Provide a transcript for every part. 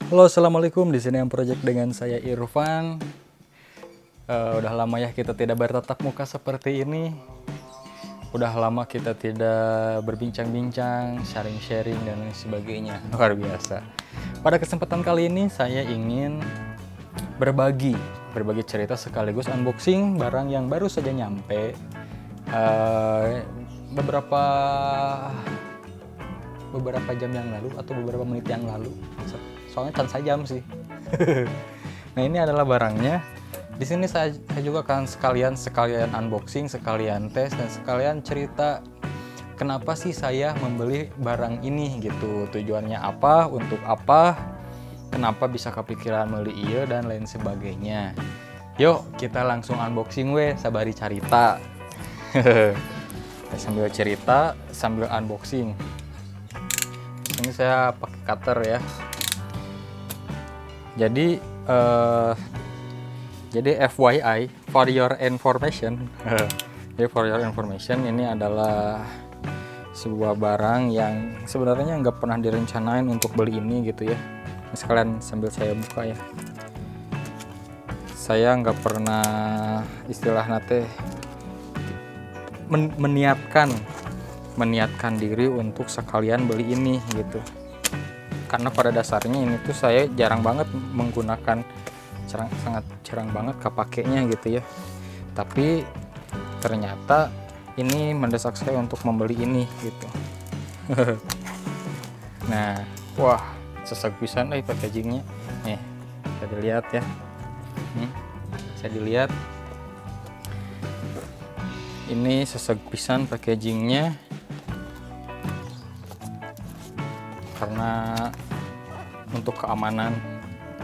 Halo, assalamualaikum. Di sini yang project dengan saya Irfan. Udah lama ya kita tidak bertatap muka seperti ini. Udah lama kita tidak berbincang-bincang, sharing-sharing dan lain sebagainya. Luar biasa. Pada kesempatan kali ini saya ingin berbagi cerita sekaligus unboxing barang yang baru saja nyampe. Beberapa jam yang lalu atau beberapa menit yang lalu, soalnya kan sajam sih. Nah, ini adalah barangnya. Di sini saya juga akan sekalian unboxing, sekalian tes, dan sekalian cerita kenapa sih saya membeli barang ini gitu. Tujuannya apa, untuk apa, kenapa bisa kepikiran beli iya dan lain sebagainya. Yuk kita langsung unboxing sabari carita. Sambil cerita sambil unboxing. Ini saya pakai cutter ya. Jadi FYI, for your information, ini adalah sebuah barang yang sebenarnya nggak pernah direncanain untuk beli ini gitu ya. Ini sekalian sambil saya buka ya. Saya nggak pernah meniatkan diri untuk sekalian beli ini gitu. Karena pada dasarnya ini tuh saya jarang banget menggunakan, sangat jarang banget kepakainya gitu ya. Tapi ternyata ini mendesak saya untuk membeli ini gitu. Nah, wah, sesek pisan packagingnya. Nih, bisa dilihat ya. Bisa dilihat. Ini sesek pisan packagingnya. Karena untuk keamanan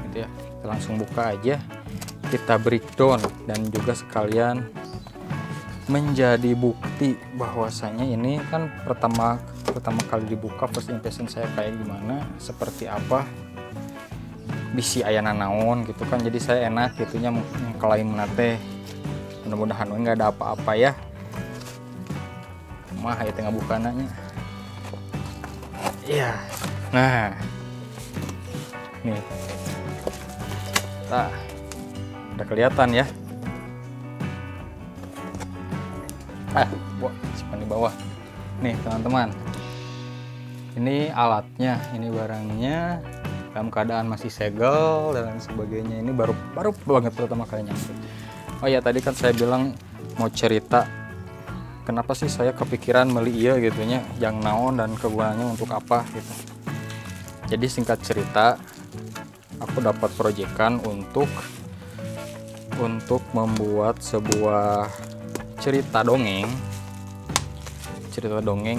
gitu ya, kita langsung buka aja, kita breakdown dan juga sekalian menjadi bukti bahwasanya ini kan pertama kali dibuka, first impression saya kayak gimana, seperti apa, bisi ayana naon gitu kan. Jadi saya enak gitunya mengklaim nate, mudah-mudahan nggak ada apa-apa ya. Mah ya tengah buka nanya. Iya. Nah. Nih. Nah. Udah kelihatan ya. Wah, simpan di bawah. Nih, teman-teman. Ini alatnya, ini barangnya dalam keadaan masih segel dan lain sebagainya. Ini baru banget pertama kali nyampe. Oh ya, tadi kan saya bilang mau cerita kenapa sih saya kepikiran beli iya gitunya, yang naon dan kegunaannya untuk apa gitu. Jadi singkat cerita, aku dapat proyekan untuk membuat sebuah cerita dongeng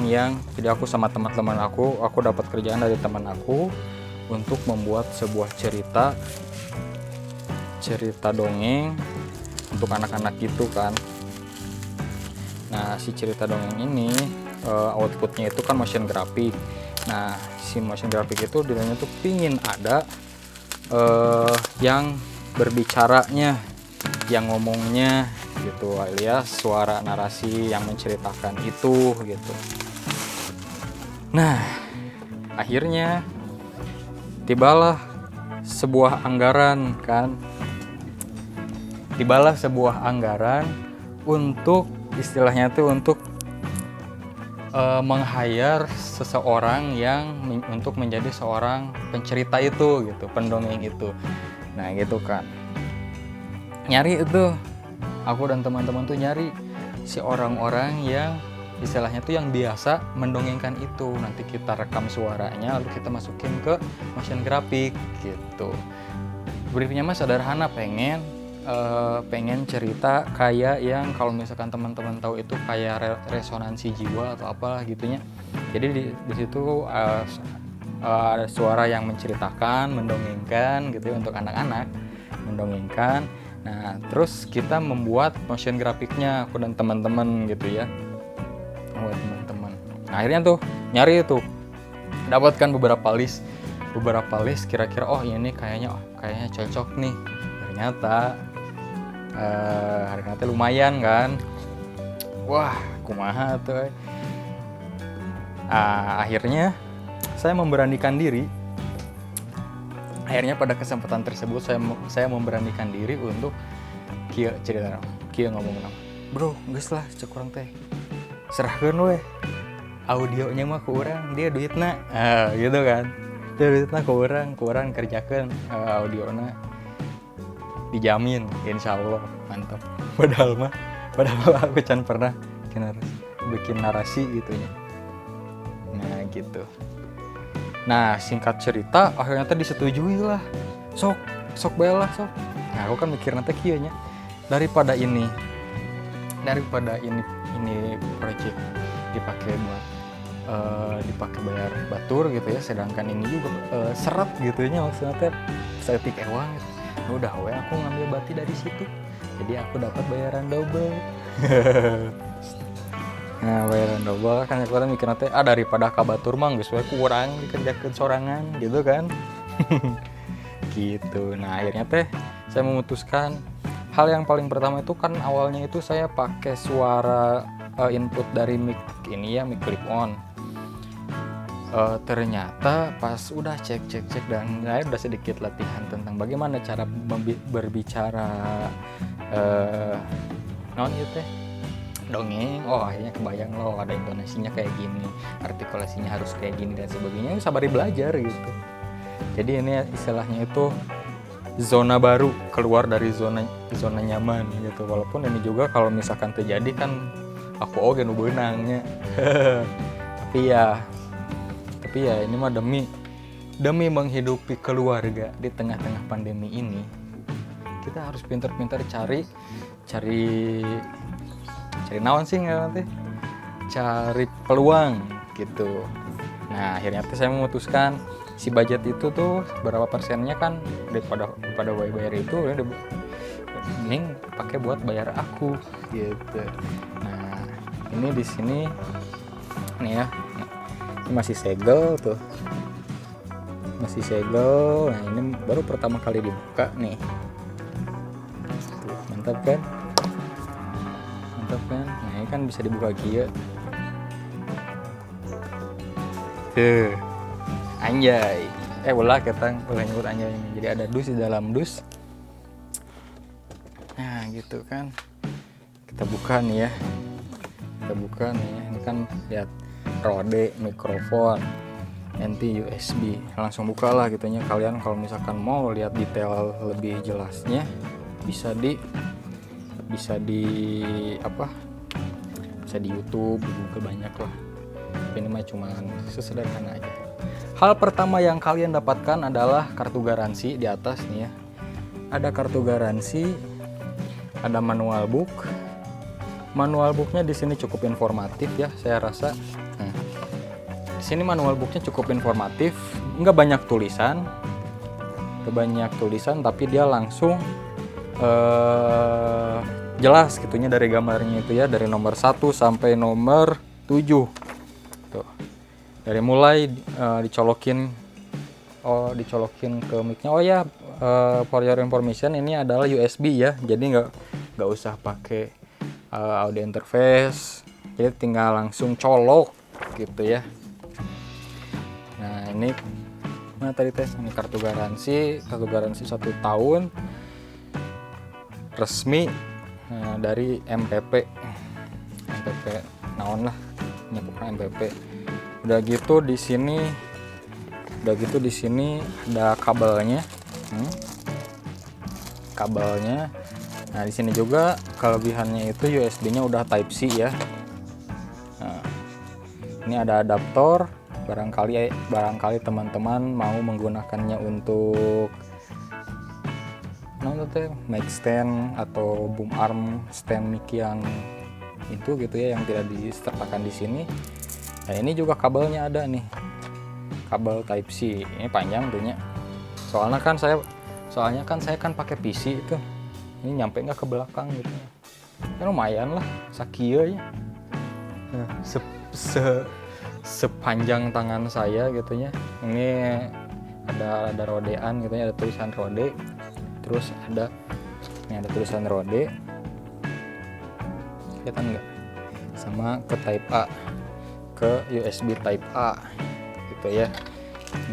yang, jadi aku sama teman-teman aku dapat kerjaan dari teman aku untuk membuat sebuah cerita dongeng untuk anak-anak gitu kan. Nah, si cerita dongeng ini outputnya itu kan motion graphic. Nah, si motion graphic itu dirinya tuh pingin ada yang berbicaranya, yang ngomongnya gitu, alias suara narasi yang menceritakan itu gitu. Nah, akhirnya tibalah sebuah anggaran untuk istilahnya tuh untuk meng-hire seseorang yang untuk menjadi seorang pencerita itu gitu, pendongeng itu. Nah gitu kan, nyari itu, aku dan teman-teman tuh nyari si orang-orang yang istilahnya tuh yang biasa mendongengkan itu. Nanti kita rekam suaranya, lalu kita masukin ke motion graphic gitu. Briefnya mah sederhana, pengen cerita kayak yang kalau misalkan teman-teman tahu itu kayak resonansi jiwa atau apalah gitunya. Jadi di situ ada suara yang menceritakan, mendongengkan gitu ya, untuk anak-anak mendongengkan. Nah, terus kita membuat motion grafiknya, aku dan teman-teman gitu ya. Nah, akhirnya tuh nyari itu, dapatkan beberapa list kira-kira ini kayaknya cocok nih. Ternyata harganya lumayan kan. Wah, kumaha tuh. Akhirnya saya memberanikan diri Akhirnya pada kesempatan tersebut saya memberanikan diri untuk kieu cerita kieu ngomong nama, bro geus lah cek urang teh serahkeun we audionya mah ku urang, dia duitna gitu kan, dia duitna ku urang kerjakeun audiona dijamin insyaallah mantap. Padahal aku can pernah bikin narasi gitu ya. Nah gitu. Nah singkat cerita akhirnya teh disetujui lah, sok bae lah sok. Nah aku kan mikir nanti kieu nya, daripada ini project dipakai buat dipakai bayar batur gitu ya, sedangkan ini juga seret gitu nya, maksudnya teh setik ewang gitu. Nah, udah we aku ngambil bati dari situ, jadi aku dapat bayaran double. Nah bayaran double kan aku mikir nanti daripada ka batur mah geus we kurang dikerjakeun sorangan gitu kan. Gitu. Nah akhirnya teh saya memutuskan hal yang paling pertama itu kan awalnya itu saya pakai suara input dari mic ini ya, mic clip on. Ternyata pas udah cek dan saya udah sedikit latihan tentang bagaimana cara berbicara itu teh dongeng, akhirnya kebayang loh ada intonasinya kayak gini, artikulasinya harus kayak gini dan sebagainya, sabari belajar gitu. Jadi ini istilahnya itu zona baru, keluar dari zona nyaman gitu. Walaupun ini juga kalau misalkan terjadi kan aku oge nu beunangnya. tapi ya ini mah demi menghidupi keluarga di tengah-tengah pandemi ini, kita harus pintar-pintar cari naon sih nanti, cari peluang gitu. Nah akhirnya saya memutuskan si budget itu tuh berapa persennya kan daripada bayar itu ya mending pakai buat bayar aku gitu. Nah ini di sini nih ya, ini masih segel tuh, masih segel. Nah ini baru pertama kali dibuka nih tuh, mantap kan. Nah ini kan bisa dibuka kieu tuh, anjay ulah nyebut anjay. Jadi ada dus di dalam dus. Nah gitu kan, kita buka nih ya, ini kan lihat rode, mikrofon, anti USB, langsung buka lah gitunya. Kalian kalau misalkan mau lihat detail lebih jelasnya bisa di YouTube, di Google banyak lah. Tapi ini mah cuma sesederhana aja. Hal pertama yang kalian dapatkan adalah kartu garansi di atas nih ya. Ada kartu garansi, ada manual book. Manual booknya di sini cukup informatif ya, saya rasa. Di sini manual booknya cukup informatif, nggak banyak tulisan, tapi dia langsung jelas gitunya dari gambarnya itu ya, dari nomor 1 sampai nomor 7 tuh. Dari mulai dicolokin ke mic-nya. For your information, ini adalah USB ya, jadi nggak usah pakai audio interface, jadi tinggal langsung colok gitu ya. Nah ini tadi tes, ini kartu garansi 1 tahun resmi dari MPP naon lah, nyebutnya MPP. Udah gitu di sini ada kabelnya. Nah di sini juga kelebihannya itu USB-nya udah Type C ya. Nah, ini ada adaptor, barangkali teman-teman mau menggunakannya untuk mic stand atau boom arm stand mic yang itu gitu ya, yang tidak disertakan di sini. Nah ini juga kabelnya ada nih, kabel Type C, ini panjang tuhnya. Soalnya kan saya pakai PC itu, ini nyampe nggak ke belakang gitu ya, lumayan lah sakieu ya, sepanjang tangan saya gitu ya. Ini ada rodean gitu ya, ada tulisan rode, terus ada tulisan rode, kelihatan nggak, sama ke Type A, ke USB Type A gitu ya.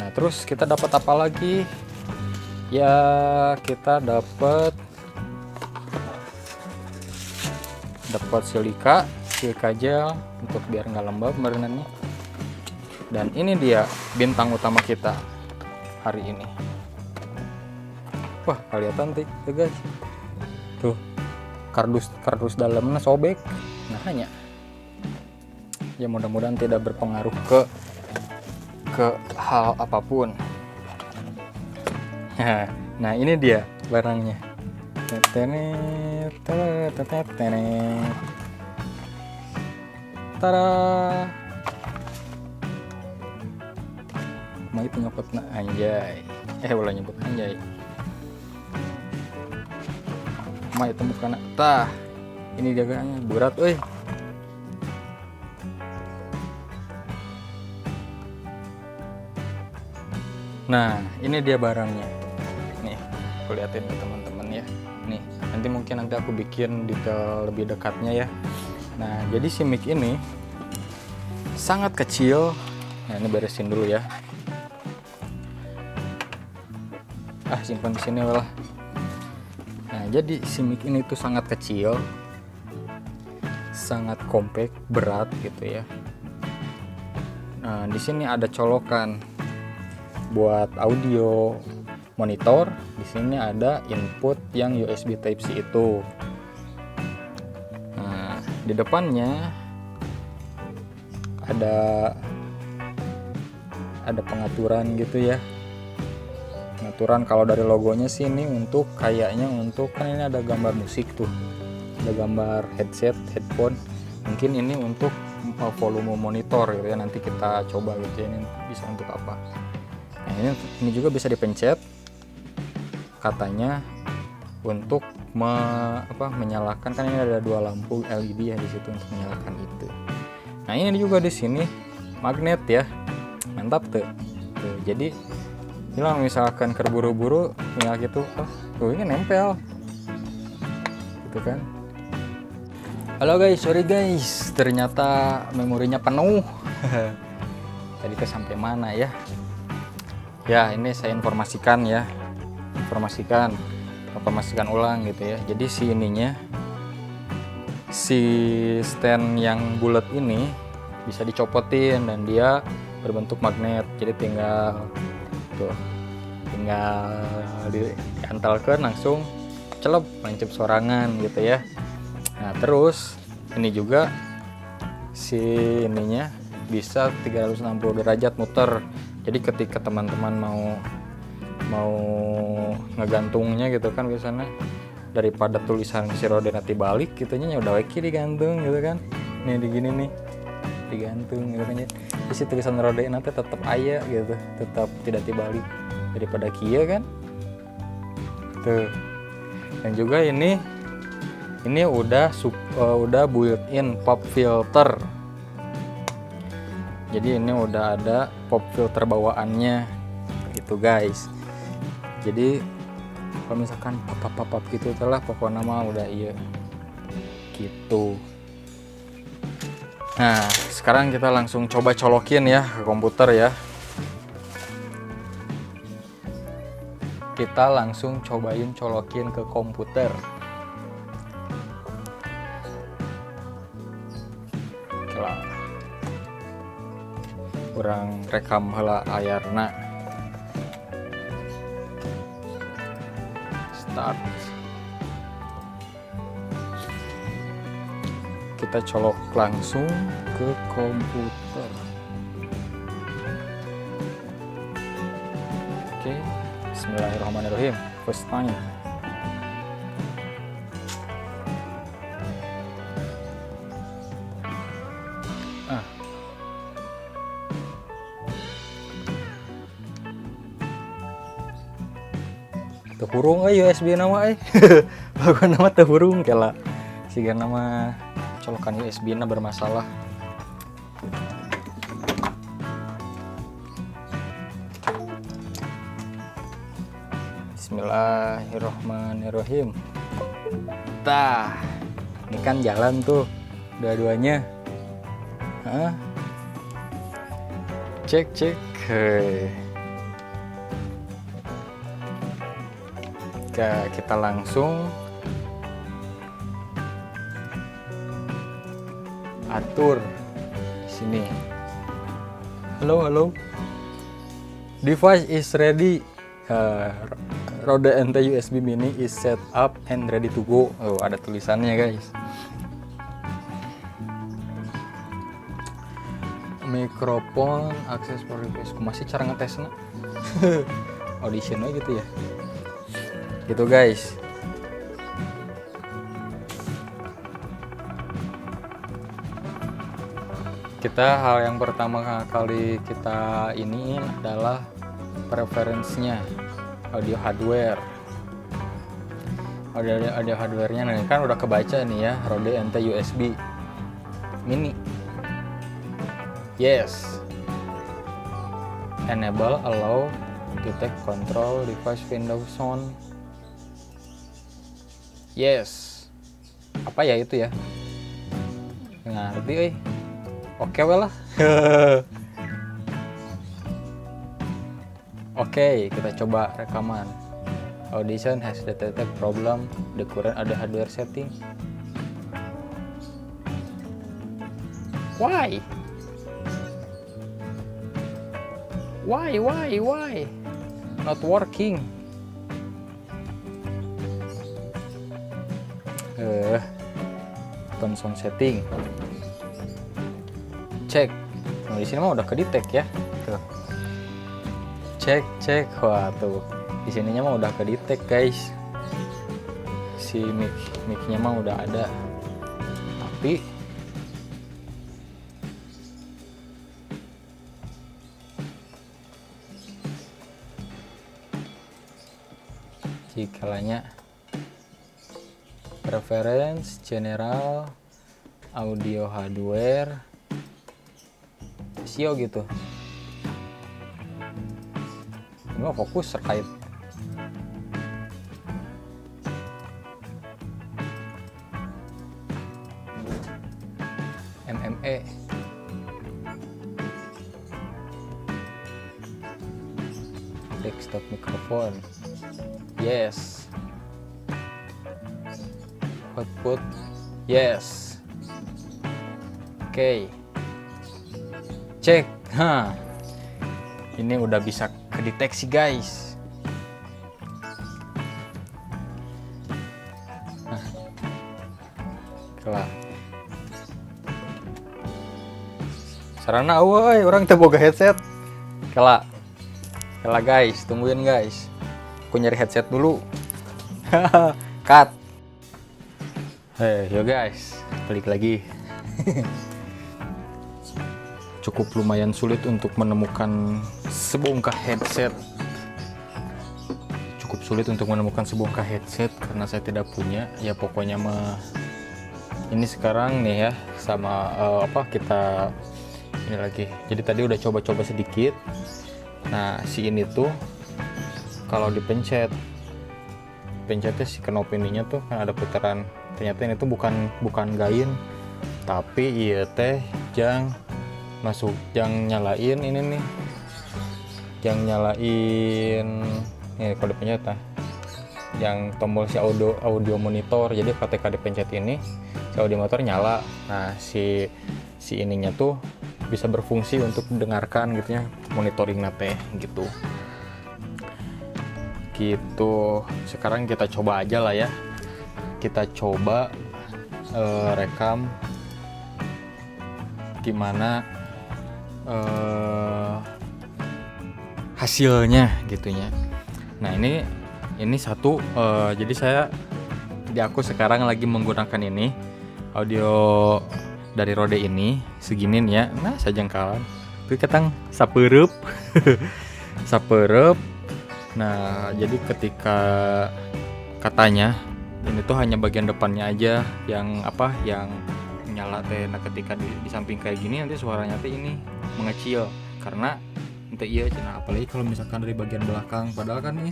Nah terus kita dapat apa lagi? Ya kita dapat silika gel untuk biar nggak lembab berenangnya. Dan ini dia bintang utama kita hari ini. Wah, kelihatan tuh guys, tuh kardus dalamnya sobek. Nah, hanya ya mudah-mudahan tidak berpengaruh ke hal apapun. Nah, ini dia barangnya. Tada. Mau itu nyopot na anjay. Boleh nyebut anjay. Mau itu bukan tah. Ini jagaannya berat euy. Nah, ini dia barangnya. Nih, aku liatin ke teman-teman ya. Nih, nanti aku bikin detail lebih dekatnya ya. Nah, jadi si mic ini sangat kecil. Nah, ini beresin dulu ya. Simpan di sini lah. Nah, jadi si mic ini tuh sangat kecil, sangat compact, berat gitu ya. Nah, di sini ada colokan buat audio monitor. Di sini ada input yang USB Type C itu. Nah, di depannya ada pengaturan gitu ya. Pengaturan kalau dari logonya sih ini untuk kayaknya untuk kan ini ada gambar musik tuh. Ada gambar headset, headphone. Mungkin ini untuk volume monitor gitu ya. Nanti kita coba gitu ya, ini bisa untuk apa. Nah, ini juga bisa dipencet. Katanya untuk menyalakan, kan ini ada 2 lampu LED ya di situ untuk menyalakan itu. Nah, ini juga di sini magnet ya. Mantap tuh. Jadi hilang misalkan kerburu-buru tinggal gitu, ini nempel gitu kan. Halo guys, sorry guys, ternyata memorinya penuh. Tadi sampai mana ya? Ya, ini saya informasikan ulang gitu ya. Jadi si stand yang bulat ini bisa dicopotin dan dia berbentuk magnet. Jadi tinggal diantalkan langsung celep lancip sorangan gitu ya. Nah, terus ini juga si ininya bisa 360 derajat muter. Jadi ketika teman-teman mau ngegantungnya gitu kan, biasanya daripada tulisan si rode nanti balik gitunya udah wae digantung gitu kan. Nih digini nih digantung gitu kan. Jadi si tulisan rode nanti tetap aya gitu, tetap tidak dibalik daripada kia kan. Tuh. Dan juga ini udah built-in pop filter. Jadi ini udah ada pop filter bawaannya gitu guys. Jadi kalau misalkan pop gitu telah pokoknya mah udah iya gitu. Nah, sekarang kita langsung coba colokin ya ke komputer ya. Kita langsung cobain colokin ke komputer. Kurang rekam heula layarna. Start. Kita colok langsung ke komputer. Oke, bismillahirrahmanirrahim. First time. Tehurung USB nama bagus nama tehurung kela siga nama colokan USB na bermasalah. Bismillahirrahmanirrahim. Tah, ini kan jalan tuh dua-duanya. Cek. kita langsung atur di sini. Halo. Device is ready. Rode NT USB mini is set up and ready to go. Oh, ada tulisannya guys. Mikrofon, akses for request. Masih cara ngetesnya. Auditionnya gitu ya. Gitu guys. Hal yang pertama kali kita iniin adalah preferensinya audio hardware. Audio hardware-nya nih kan udah kebaca nih ya, Rode NT USB mini. Yes. Enable allow to take control device Windows Phone. Yes. Apa ya itu ya? Ngerti Oke well lah. Oke, kita coba rekaman. Audition has detected problem the current audio hardware setting. Why? Not working. Tone sound setting. Cek. Nah, di sini mah udah kedetek ya. Tuh. Cek. Wah, tuh. Di sininya mah udah kedetek, guys. Si mic-nya mah udah ada. Tapi jikalanya preference general audio hardware SEO gitu. Ini mah fokus terkait MME. Desktop microphone. Yes. Output. Yes. Oke. Cek. Ini udah bisa kedeteksi, guys. Kelah. Sarana woi, orang teu boga headset. Kelah guys, tungguin guys. Aku nyari headset dulu. Cut. Yo guys, balik lagi. Cukup lumayan sulit untuk menemukan sebongkah headset. Karena saya tidak punya. Ya pokoknya mah ini sekarang nih ya sama kita ini lagi. Jadi tadi udah coba-coba sedikit. Nah, si ini tuh kalau pencetnya si knob ininya tuh kan ada putaran. Ternyata ini tuh bukan gain, tapi iya teh jang nyalain ini nih. Jang nyalain ini kalau dipencet yang tombol si audio monitor. Jadi ketika dipencet ini si audio monitor nyala. Nah, si ininya tuh bisa berfungsi untuk mendengarkan gitu ya, monitoring nate gitu. Sekarang kita coba aja lah ya. Kita coba rekam gimana hasilnya gitunya. Nah, ini satu jadi aku sekarang lagi menggunakan ini audio dari Rode ini seginin ya. Nah, sajengkalan itu ketang sapereup. Nah, jadi ketika katanya ini tuh hanya bagian depannya aja yang nyala teh. Nah, ketika di samping kayak gini nanti suaranya teh ini mengecil karena ente iya cenah, apalagi kalau misalkan dari bagian belakang, padahal kan ini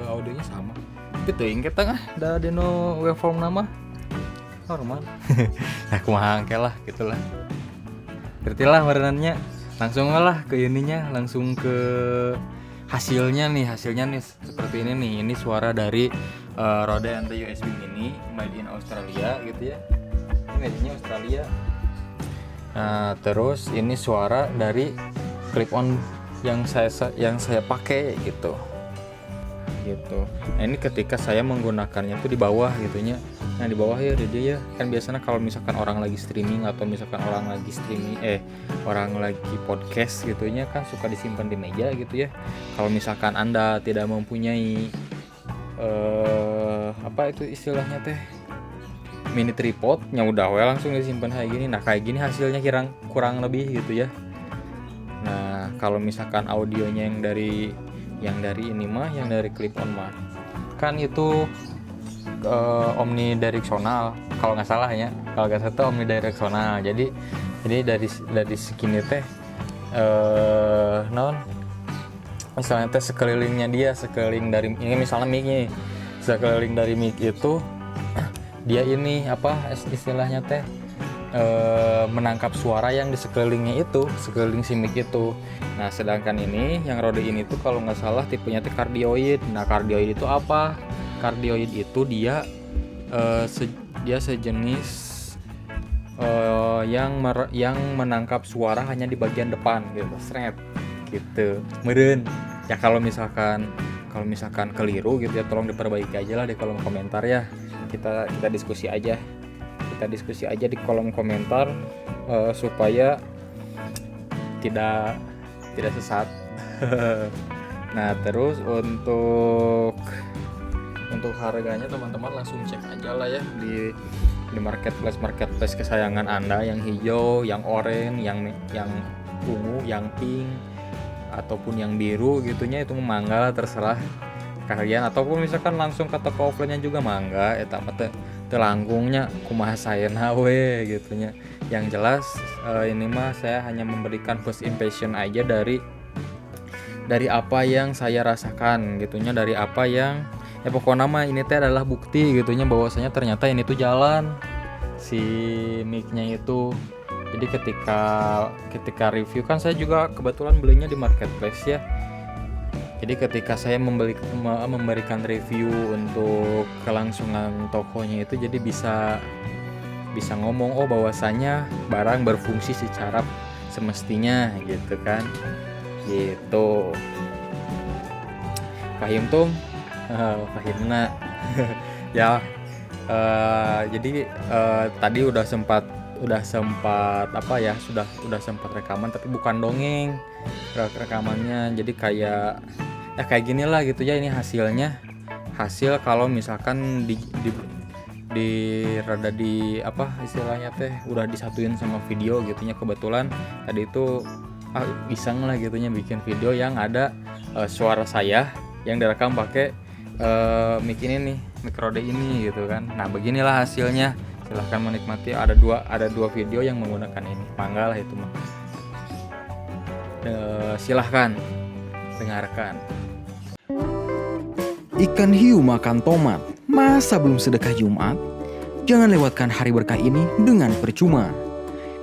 audionya sama. Tapi teuing ketang da dino waveform nama normal. Nah, kumaha engke lah gitulah. Berarti lah merenannya langsung lah ke ininya, langsung ke hasilnya nih seperti ini nih. Ini suara dari Rode anti USB mini made in Australia gitu ya. Ini made in Australia. Nah, terus ini suara dari clip on yang saya pakai gitu. Nah, ini ketika saya menggunakannya tuh di bawah gitunya. Nah, di bawah ya dia ya. Kan biasanya kalau misalkan orang lagi streaming atau misalkan orang lagi podcast gitunya kan suka disimpan di meja gitu ya. Kalau misalkan Anda tidak mempunyai apa itu istilahnya teh, mini tripodnya, udah langsung disimpan kayak gini. Nah, kayak gini hasilnya kurang lebih gitu ya. Nah, kalau misalkan audionya yang dari clip on mah kan itu omnidirectional kalau nggak salah ya. Kalau nggak salah itu omnidirectional. Jadi dari segini teh misalnya teh sekeliling dari ini, misalnya mic-nya sekeliling dari mic itu dia ini apa istilahnya teh menangkap suara yang di sekelilingnya itu, sekeliling si mic itu. Nah, sedangkan ini yang Rode ini tuh kalau nggak salah tipenya tuh cardioid. Nah, cardioid itu apa? Cardioid itu dia sejenis yang menangkap suara hanya di bagian depan gitu, seret gitu. Meren. Ya kalau misalkan keliru gitu ya, tolong diperbaiki aja lah di kolom komentar ya. Kita diskusi aja. Di kolom komentar supaya tidak sesat. Nah, terus untuk harganya teman-teman langsung cek aja lah ya di marketplace kesayangan Anda, yang hijau, yang oranye, yang ungu, yang pink ataupun yang biru gitunya, itu mangga terserah kalian, ataupun misalkan langsung ke toko offline-nya juga mangga, eta mah teu langgungnya kumaha saena we gitunya. Yang jelas ini mah saya hanya memberikan first impression aja dari apa yang saya rasakan gitunya, dari apa yang ya pokoknya mah ini teh adalah bukti gitunya bahwasanya ternyata ini tuh jalan si mic-nya itu. Jadi ketika review kan saya juga kebetulan belinya di marketplace ya. Jadi ketika saya memberikan review untuk kelangsungan tokonya itu, jadi bisa ngomong bahwasanya barang berfungsi secara semestinya gitu kan. Gitu. Pahim tuh? Pahimna. Ya. Jadi tadi udah sempat apa ya, sudah sempat rekaman tapi bukan dongeng rekamannya. Jadi kayak gini lah gitu ya. Ini hasil kalau misalkan rada di apa istilahnya teh udah disatuin sama video gitunya. Kebetulan tadi itu iseng lah gitunya bikin video yang ada suara saya yang direkam pakai mic ini nih, mic Rode ini gitu kan. Nah, beginilah hasilnya. Silahkan menikmati. Ada dua video yang menggunakan ini. Mangga lah itu mah. Silahkan dengarkan. Ikan hiu makan tomat, masa belum sedekah Jumat? Jangan lewatkan hari berkah ini dengan percuma.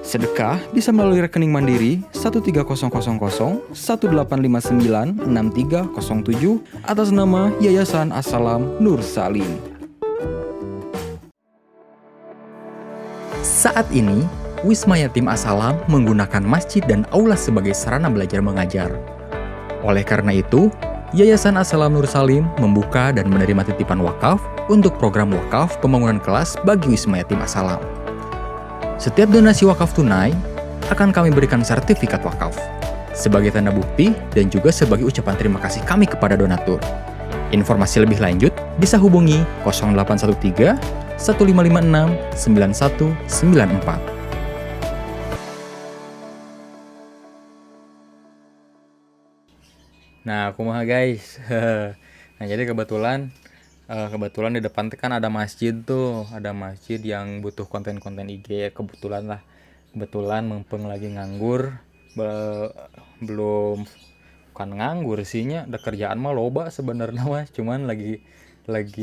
Sedekah bisa melalui rekening Mandiri 13001-1859-6307 atas nama Yayasan As-Salam Nur Salim. Saat ini, Wisma Yatim As-Salam menggunakan masjid dan aula sebagai sarana belajar mengajar. Oleh karena itu, Yayasan As-Salam Nur Salim membuka dan menerima titipan wakaf untuk program wakaf pembangunan kelas bagi Wisma Yatim As-Salam. Setiap donasi wakaf tunai akan kami berikan sertifikat wakaf sebagai tanda bukti dan juga sebagai ucapan terima kasih kami kepada donatur. Informasi lebih lanjut bisa hubungi 0813 1556 9194. Nah, kumaha guys. Nah, jadi kebetulan di depan kan ada masjid tuh, ada masjid yang butuh konten-konten IG ya. Kebetulan mumpung lagi nganggur, belum, bukan nganggur sihnya, ada kerjaan mah loba sebenarnya mah, cuman lagi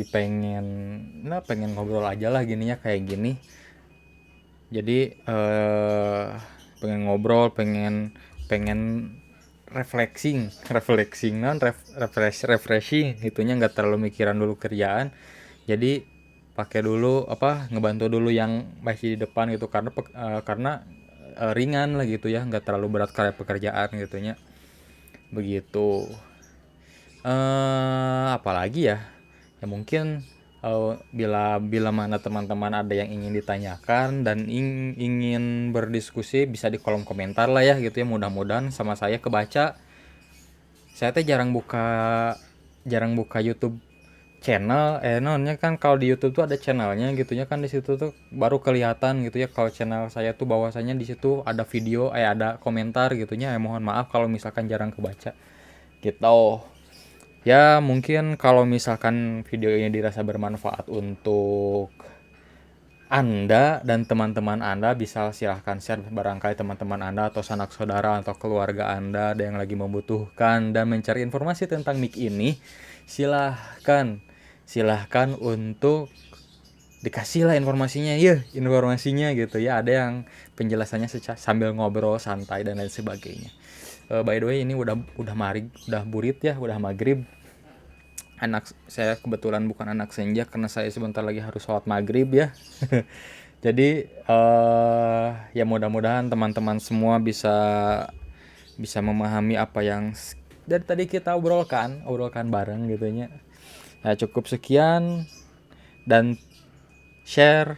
pengen ngobrol aja lah gininya kayak gini. Jadi pengen ngobrol, pengen refreshing gitunya, nggak terlalu mikiran dulu kerjaan. Jadi pakai dulu ngebantu dulu yang masih di depan gitu, karena ringan lah gitu ya, nggak terlalu berat kayak pekerjaan gitunya begitu. Apalagi ya mungkin bila mana teman-teman ada yang ingin ditanyakan dan ingin berdiskusi, bisa di kolom komentar lah ya gitu ya. Mudah-mudahan sama saya kebaca. Saya teh jarang buka YouTube channel, nonnya kan kalau di YouTube tuh ada channelnya gitunya kan, di situ tuh baru kelihatan gitu ya kalau channel saya tuh bahwasanya di situ ada video, ada komentar gitunya. Mohon maaf kalau misalkan jarang kebaca gitu. Ya mungkin kalau misalkan video ini dirasa bermanfaat untuk Anda dan teman-teman Anda, bisa silahkan share. Barangkali teman-teman Anda atau sanak saudara atau keluarga Anda ada yang lagi membutuhkan dan mencari informasi tentang mic ini, silahkan untuk dikasih lah informasinya gitu ya. Ada yang penjelasannya sambil ngobrol santai dan lain sebagainya. By the way, ini udah burit ya, udah maghrib. Anak saya kebetulan bukan anak senja karena saya sebentar lagi harus sholat maghrib ya. Jadi ya mudah-mudahan teman-teman semua bisa memahami apa yang dari tadi kita obrolkan bareng gitunya. Nah, cukup sekian, dan share,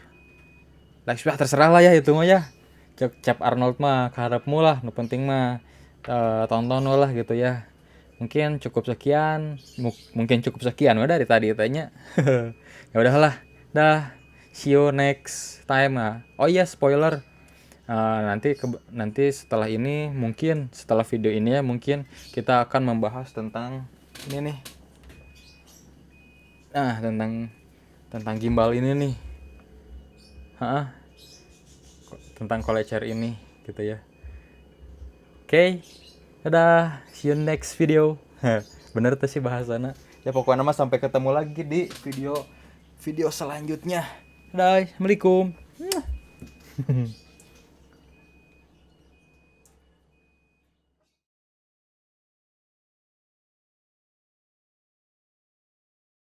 like, sudah terserah lah ya itu mah ya. Cap Arnold mah karepmu lah, nu penting mah tonton lah gitu ya. Mungkin cukup sekian dari tadi tanya. Ya udahlah, see you next time. Oh iya, spoiler, nanti setelah ini, mungkin setelah video ini ya, mungkin kita akan membahas tentang ini nih, tentang gimbal ini nih, tentang Kolecer ini gitu ya. Oke. Dadah, see you next video. Bener tuh sih bahasana. Ya pokoknya mah sampai ketemu lagi di video selanjutnya. Dadah, assalamualaikum.